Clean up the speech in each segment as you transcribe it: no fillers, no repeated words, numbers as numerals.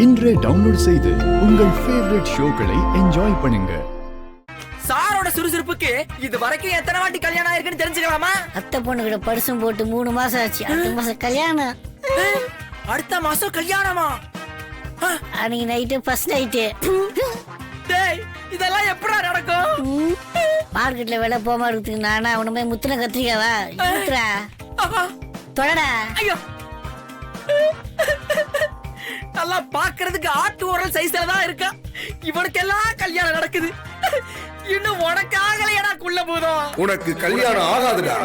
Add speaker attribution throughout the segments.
Speaker 1: இன்றே டவுன்லோட் செய்து உங்கள் ஃபேவரட் ஷோக்களை என்ஜாய் பண்ணுங்க.
Speaker 2: சாரோட சுறுசுறுப்புக்கு இது வரைக்கும் எத்தனை வாட்டி கல்யாணம் ஆயிருக்குன்னு தெரிஞ்சுக்கலாமா?
Speaker 3: அத்தை பொண்ணு கிட்ட பரிசும் போட்டு 3 மாசம் ஆச்சு. அடுத்த மாசம் கல்யாணம்.
Speaker 2: அடுத்த மாசம் கல்யாணமா?
Speaker 3: அன்னைக்கு நைட்டு ஃபர்ஸ்ட் நைட்டு.
Speaker 2: டேய் இதெல்லாம் எப்படா நடக்கும்?
Speaker 3: மார்க்கெட்ல விலை போமா இருக்கு. நானா அவனுமே முத்துன கத்திரிக்காவா ஊத்துறா தொடடா.
Speaker 2: ஐயோ நல்லா பாக்குறதுக்கு ஆட்டு ஓரல் சைஸ்ல தான் இருக்கா. இவனுக்கு எல்லாம் கல்யாணம் நடக்குது. இன்னும் உனக்கு ஆகலையடா குள்ள போதும்.
Speaker 4: உனக்கு கல்யாணம் ஆகாதுடா.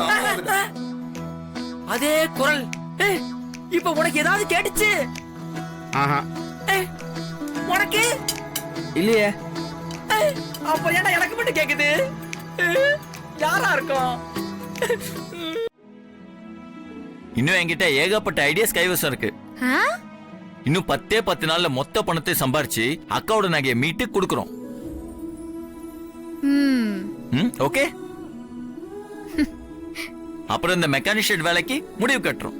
Speaker 2: அதே குரல் இப்ப உனக்கு ஏதாவது கேட்டுச்சு? உனக்கு
Speaker 5: இல்லையே.
Speaker 2: அப்ப ஏன்னா எனக்கு மட்டும் கேக்குது? யாரா இருக்கும்?
Speaker 5: இன்னும் என்கிட்ட ஏகப்பட்ட ஐடியாஸ் கைவசம் இருக்கு. இன்னும் 10 நாள்ல மொத்த பணத்தை சம்பாரிச்சு அக்காவோட நகையை மீட்டு கொடுக்கறோம். ஓகே. அப்புறம் இந்த மெக்கானிக் ஷெட் வேலைக்கு முடிவு கட்டுறோம்.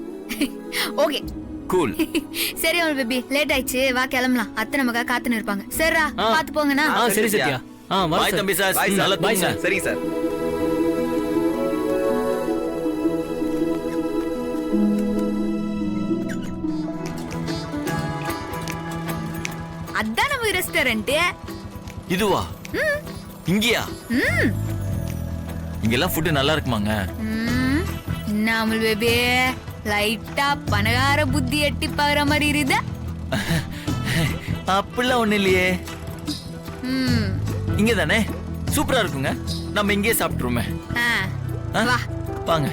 Speaker 6: Okay
Speaker 5: cool.
Speaker 6: சரி அவள் பேபி லேட் ஆயிடுச்சு, வா கிளம்பலாம். அத்தை நமக்காக காத்துன்னு இருப்பாங்க. சரிடா பாத்து போங்கண்ணா.
Speaker 5: சரி சத்யா. பாய் தம்பி சார். நல்லா பாய் சார்.
Speaker 4: சரிங்க சார்.
Speaker 6: அதான் நம்ம ரெஸ்டாரண்ட்.
Speaker 5: இதுவா? இங்கயா? இங்கெல்லாம் ஃபுட் நல்லா இருக்குமாங்க?
Speaker 6: நாமல் பேபி லைட்டா பணகார புத்தி எட்டி பாக்குற மாதிரி இருந்த.
Speaker 5: அப்படிலாம் ஒண்ணு இல்லையே. இங்க தானே சூப்பரா இருக்குங்க. நம்ம இங்கே சாப்பிட்டுருமே.
Speaker 6: வா
Speaker 5: வாங்க.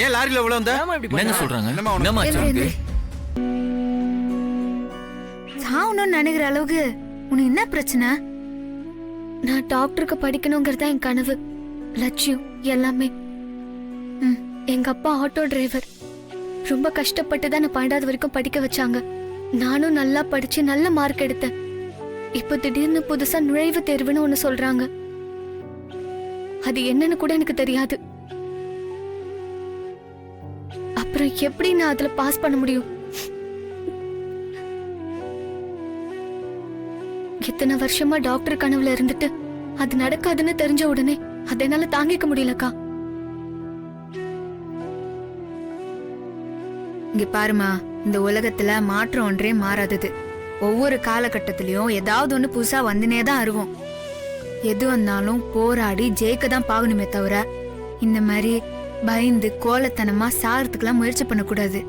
Speaker 4: ஏன் லாரில உள்ள வந்த?
Speaker 5: என்ன சொல்றாங்க?
Speaker 6: சாவணும்னு நினைக்கிற அளவுக்கு உனக்கு என்ன பிரச்சனை?
Speaker 7: நான் டாக்டருக்கு படிக்கணுங்கிறதா என் கனவு, லட்சியம் எல்லாமே. எங்க அப்பா ஆட்டோ டிரைவர். ரொம்ப கஷ்டப்பட்டு தான் நான் 12வது வரைக்கும் படிக்க வச்சாங்க. நானும் நல்லா படிச்சு நல்ல மார்க் எடுத்தேன். இப்போ திடீர்னு புதுசா நுழைவு தேர்வுன்னு ஒண்ணு சொல்றாங்க. அது என்னன்னு கூட எனக்கு தெரியாது. அப்புறம் எப்படி நான் அதுல பாஸ் பண்ண முடியும்? இத்தனை வருஷமா டாக்டர் கனவுல இருந்துட்டு அது நடக்காதுன்னு தெரிஞ்ச உடனே அதனால தாங்கிக்க முடியலக்கா.
Speaker 6: இங்க பாருமா, இந்த உலகத்துல மாற்றம் ஒன்றே மாறாதது. ஒவ்வொரு காலகட்டத்திலயும் ஏதாவது ஒண்ணு புதுசா வந்துனே தான் வருவோம். எது வந்தாலும் போராடி ஜெயிக்க தான் பாக்கணுமே தவிர இந்த மாதிரி பயந்து கோலத்தனமா சாகிறதுக்கெல்லாம் முயற்சி பண்ணக்கூடாது.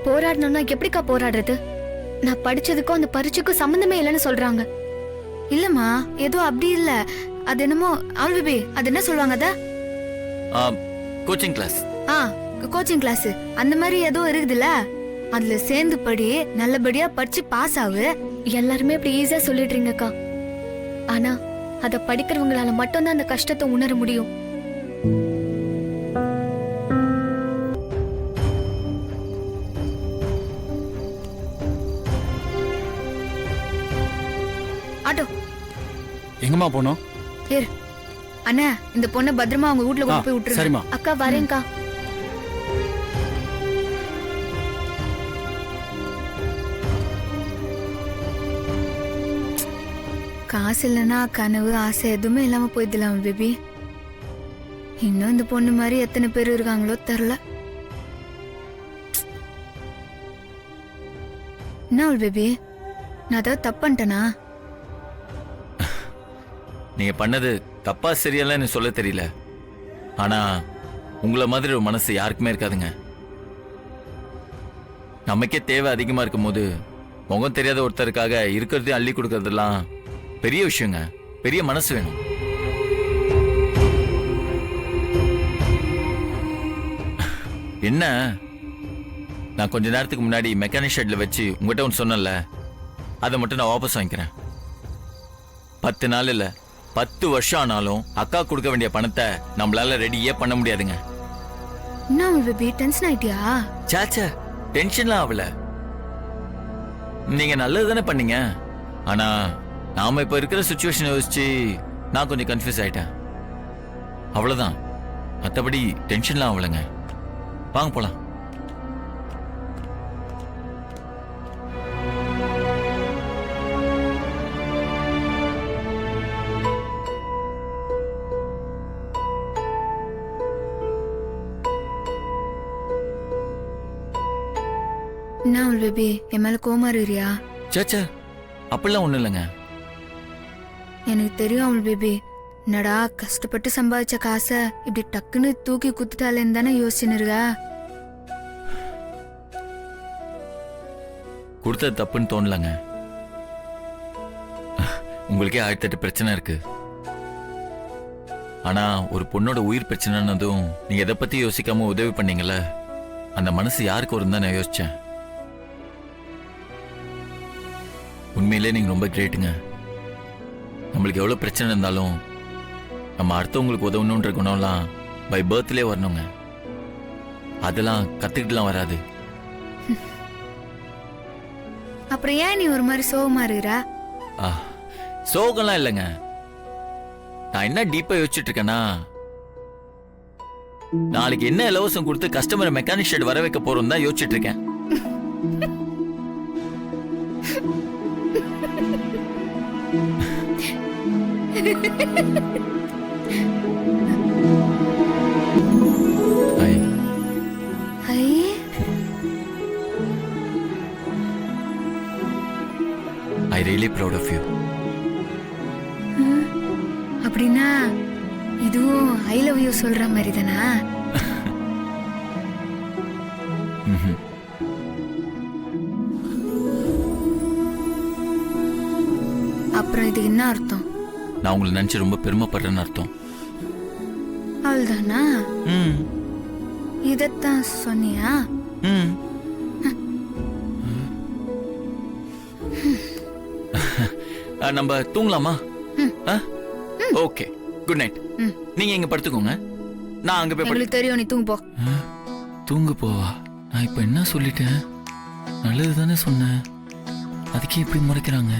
Speaker 7: போராடணும்னா எப்படிக்கா போராடுறது? நான் படிச்சதுக்கும் அந்த பரீட்சைக்கும் சம்பந்தமே இல்லைன்னு சொல்றாங்க.
Speaker 6: இல்லம்மா, ஏதோ அப்படி இல்ல. அது என்னமோ அவள் பேபி, அது என்ன சொல்லுவாங்க?
Speaker 5: Coaching class.
Speaker 6: கோச்சிங் கிளாஸ் அந்த மாதிரி ஏதோ இருக்குதுல்ல, அதுல சேர்ந்து படி, நல்லபடியா படிச்சு பாஸ் ஆகு.
Speaker 7: எல்லாருமே இப்படி ஈஸியா சொல்லிடுறீங்கக்கா. ஆனா அத படிக்கிறவங்களால மட்டும்தான் அந்த கஷ்டத்தை உணர முடியும்.
Speaker 6: ஆட்டோ
Speaker 8: எங்கம்மா போனோம்?
Speaker 6: அண்ணா, இந்த பொண்ணை பத்திரமா அவங்க வீட்ல கொண்டு போய் விட்டுருங்க.
Speaker 8: சரிம்மா.
Speaker 7: அக்கா வரேன்க்கா.
Speaker 6: காசு இல்லைன்னா கனவு ஆசை எதுவுமே இல்லாம போயிடலாம் பேபி. இன்னும் இந்த பொண்ணு மாதிரி எத்தனை பேர் இருக்காங்களோ தெரியல. என்ன பேபி, நான் ஏதாவது தப்பு பண்ணிட்டேனா?
Speaker 5: நீங்க பண்ணது தப்பா சரியாலன்னு சொல்ல தெரியல. ஆனா உங்களை மாதிரி ஒரு மனசு யாருக்குமே இருக்காதுங்க. நமக்கே தேவை அதிகமா இருக்கும் போது முகம் தெரியாத ஒருத்தருக்காக இருக்கிறதையும் அள்ளி கொடுக்கறதெல்லாம் பெரிய விஷயங்க. பெரிய மனசு வேணும். என்ன நான் கொஞ்ச நேரத்துக்கு முன்னாடி மெக்கானிக் ஷெட்ல வச்சு உங்ககிட்ட ஒன்று சொன்னேன்ல, அதை மட்டும் நான் வாபஸ் வாங்கிக்கிறேன். 10 நாள் இல்ல 10 வருஷம் ஆனாலும் அக்கா கொடுக்க வேண்டிய பணத்தை நம்மளால ரெடியே பண்ண முடியாதுங்க.
Speaker 6: என்ன பேபி டென்ஷன் ஆயிட்டியா?
Speaker 5: சாச்சா, டென்ஷன்லாம் ஆகல. நீங்க நல்லது தானே பண்ணீங்க. ஆனா நாம இப்ப இருக்கிற சுச்சுவேஷன் யோசிச்சு நான் கொஞ்சம் கன்ஃபியூஸ் ஆயிட்டேன். அவ்வளவுதான், மற்றபடி டென்ஷன்லாம் ஆகலைங்க. வாங்க போலாம்.
Speaker 6: என்ன பேபி என் மேல கோமா இருக்கிறியா?
Speaker 5: சாச்சா, அப்படிலாம் ஒண்ணும் இல்லைங்க.
Speaker 6: எனக்கு தெரியும் அவள் பேபி. என்னடா கஷ்டப்பட்டு சம்பாதிச்ச காசை இப்படி டக்குன்னு தூக்கி குத்துட்டாலேன்னு தானே யோசிச்சுன்னு இருக்கா?
Speaker 5: கொடுத்தது தப்புன்னு தோணலங்க. உங்களுக்கே 1008 பிரச்சனை இருக்கு. ஆனா ஒரு பொண்ணோட உயிர் பிரச்சனைன்னதும் நீங்க எதை பத்தி யோசிக்காம உதவி பண்ணீங்கல்ல, அந்த மனசு யாருக்கு வரும் தான் நான் யோசிச்சேன். உண்மையிலே நீங்க ரொம்ப கிரேட்டுங்க. நம்மளுக்கு எவ்வளவு பிரச்சனை இருந்தாலும் நம்ம அடுத்தவங்களுக்கு உதவணுன்ற குணம்லாம் பை பர்த்லே வரணுங்க. அதெல்லாம் கத்துக்கிட்டுலாம் வராது.
Speaker 6: அப்புறம் ஏன் நீ ஒரு மாதிரி சோகமா இருக்கிற?
Speaker 5: சோகம்லாம் இல்லைங்க. நான் என்ன டீப்பா யோசிச்சுட்டு இருக்கேன்னா, நாளைக்கு என்ன இலவசம் கொடுத்து கஸ்டமரை மெக்கானிக் ஷெட் வர வைக்க போறோம் தான் யோசிச்சுட்டு இருக்கேன். I really proud of you.
Speaker 6: அப்படின்னா இதுவும் ஐ லவ் யூ சொல்ற மாதிரி தானா? அப்புறம் இதுக்கு என்ன அர்த்தம்?
Speaker 5: நான் உங்களை நினைச்சு ரொம்ப பெருமைப்படுறேன்னு அர்த்தம்.
Speaker 6: அவள்தானா? இதத்தான் சொன்னியா?
Speaker 5: நம்ம தூங்கலாமா? Okay, good night. நீங்க இங்க படுத்துக்கோங்க, நான் அங்க போய்
Speaker 6: எங்களுக்கு தெரியும், நீ தூங்கு போ.
Speaker 5: தூங்கு போவா? நான் இப்ப என்ன சொல்லிட்டேன்? நல்லது தானே சொன்னேன், அதுக்கே இப்படி முறைக்கிறாங்க.